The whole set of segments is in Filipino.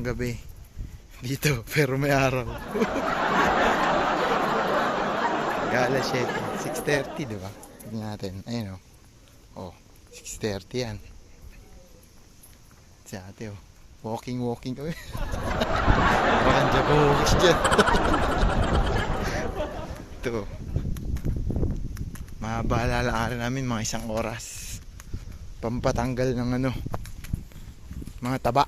ng gabi dito, pero may araw. Alas 7, 6:30, di ba? Tignan natin, ayun oh. 6:30 yan. Si ate walking kami. Parang jabogis dyan. Ito. Mahaba lalakarin namin mga 1 oras. Pampatanggal ng mga taba.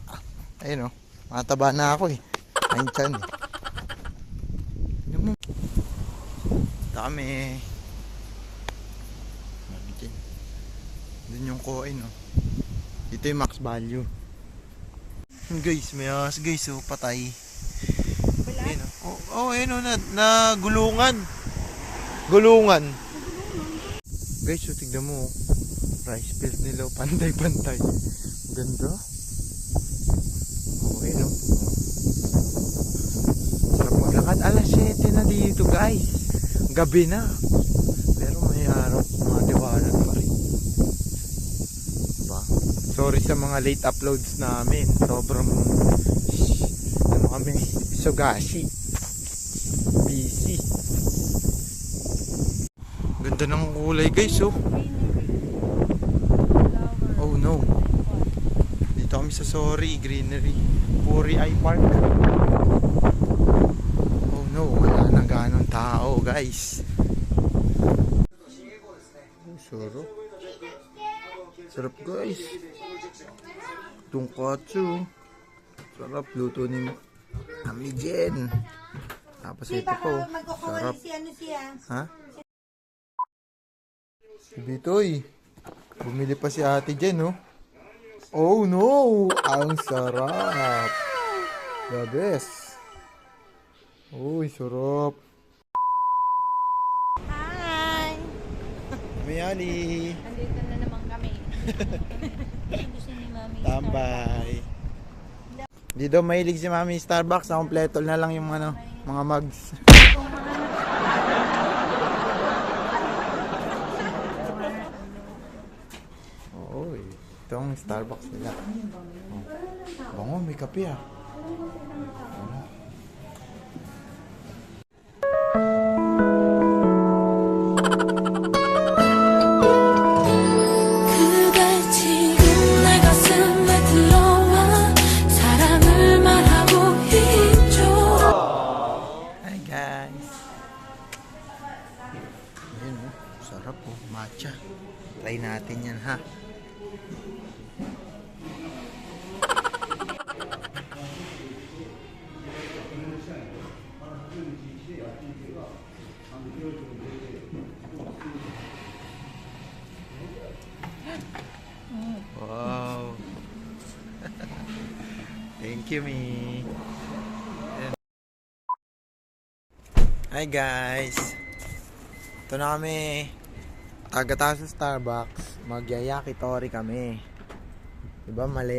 Ayun mga taba na ako Ayun chan Dami. Doon yung coin Ito yung max value. Guys, may ahas guys patay. Ayun na gulungan. Guys, tignan mo rice field nila pantay-pantay. Ganda. Ayun sarap maglakad. Alas 7 na dito guys. Gabi na. Pero may araw, mga liwanag pa rin. Diba? Sorry sa mga late uploads namin. Sobrang kami sugashi. Busy. Ganda ng kulay guys Oh no. Dito kami sa Greenery Puri Eye Park. Oh no, wala na ganong tao guys. Sarap guys. Tonkatsu. Sarap, luto ni Mami Jen. Tapos ito po. Sarap. Ha? Si Bitoy. Bumili pa si Ate Jen Oh no! Ang sarap. The best. Uy, sarap. Hi! Mayali. Nandito na naman kami. Gusto ni Mami. Tambay. Di daw mahilig si Mami Starbucks. Kompleto na lang yung mga mugs. Oo, ito ang Starbucks nila. Bango, may kape Sarap matcha. Try natin yan ha. Wow. Thank you, Mi. Hi guys. Ito na kami. Taga sa Starbucks. Mag-yakitori kami. Diba mali?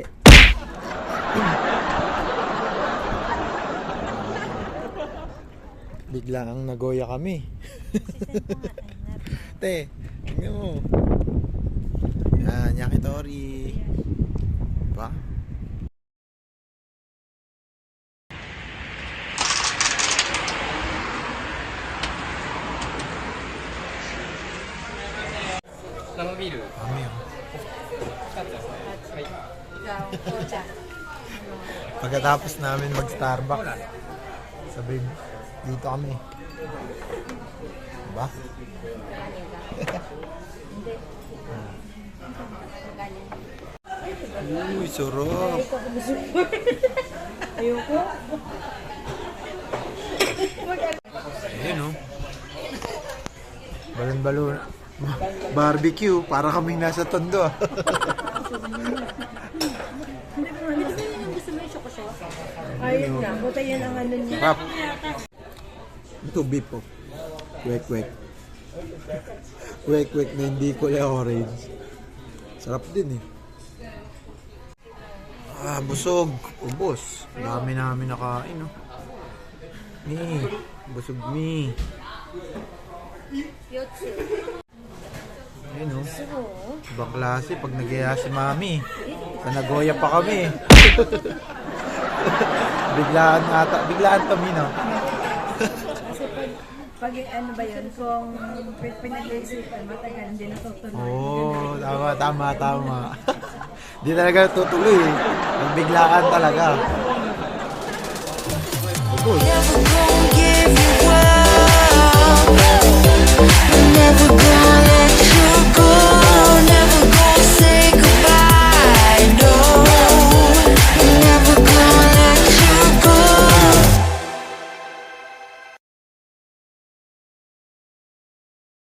Bigla ang nagoya kami. Te, tingnan mo. Yan, yakitori. Diba? Pagkatapos namin mag-Starbucks, sabi dito kami. Diba? Uy, sarap. Ayoko. Ayun balon-balon. Barbecue, para kaming nasa Tondo. Ayun nga, buta yan ang niya. Pap. Ito beef Wek. Wek na hindi kulay orange. Sarap din busog. Ubos. Dami namin nakain busog mi. Ayun ibang klase pag nag-iya si Mami. Sa Nagoya pa kami. Biglaan ata. Biglaan kami, no? Kasi pag ano ba yun, kung pinag-iisipan, matagal, hindi natutuloy. Oo, tama. Di talaga tutuloy eh. Biglaan talaga. Utoy. Never gonna give you up. Never gonna